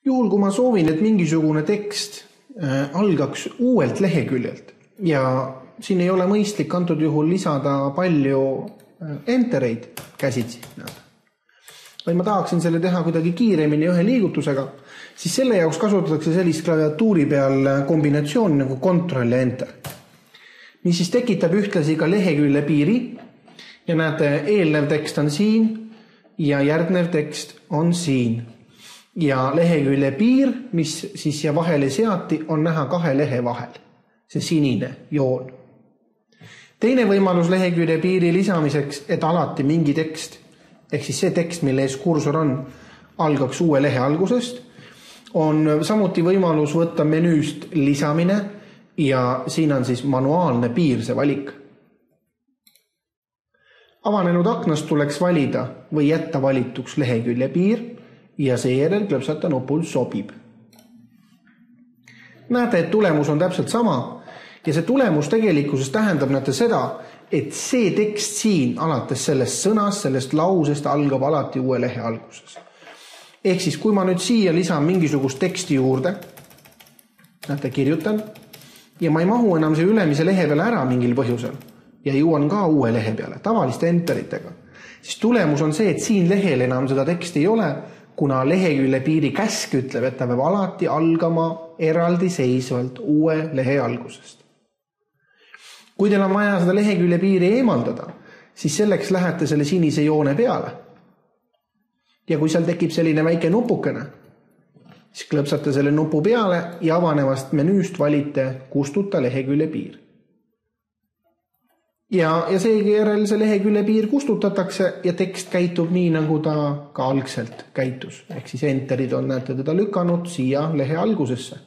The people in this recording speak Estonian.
Juhul, kui ma soovin, et mingisugune tekst algaks uuelt leheküljelt ja siin ei ole mõistlik antud juhul lisada palju entereid käsitsi, vaid ma tahaksin selle teha kuidagi kiiremini ühe liigutusega, siis selle jaoks kasutatakse sellist klaviatuuri peal kombinatsiooni nagu Ctrl ja Enter, mis siis tekitab ühtlasi ka lehekülje piiri ja näete, eelnev tekst on siin ja järgnev tekst on siin. Ja lehekülje piir, mis siis siia vahele seati, on näha kahe lehe vahel, see sinine joon. Teine võimalus lehekülje piiri lisamiseks, et alati mingi tekst, ehk siis see tekst, mille ees kursor on, algaks uue lehe algusest, on samuti võimalus võtta menüüst lisamine ja siin on siis manuaalne piir see valik. Avanenud aknast tuleks valida või jätta valituks lehekülje piir ja seejärel klõpsata nupul sobib. Näete, et tulemus on täpselt sama ja see tulemus tegelikkuses tähendab seda, et see tekst siin alates sellest sõnast, sellest lausest algab alati uue lehe alguses. Ehk siis, kui ma nüüd siia lisan mingisugust teksti juurde, näete, kirjutan, ja ma ei mahu enam see ülemise lehe peale ära mingil põhjusel ja jõuan ka uue lehe peale, tavaliste enteritega, siis tulemus on see, et siin lehel enam seda teksti ei ole, kuna lehekülje piiri käsk ütleb, et ta peab alati algama eraldi seisvalt uue lehe algusest. Kui teil on vaja seda lehekülje piiri eemaldada, siis selleks lähete selle sinise joone peale. Ja kui seal tekib selline väike nupukene, siis klõpsate selle nupu peale ja avanevast menüüst valite kustuta lehekülje piir. Ja seejärel see lehekülje piir kustutatakse ja tekst käitub nii, nagu ta ka algselt käitus. Ehk siis enterid on näete teda lükanud siia lehe algusesse.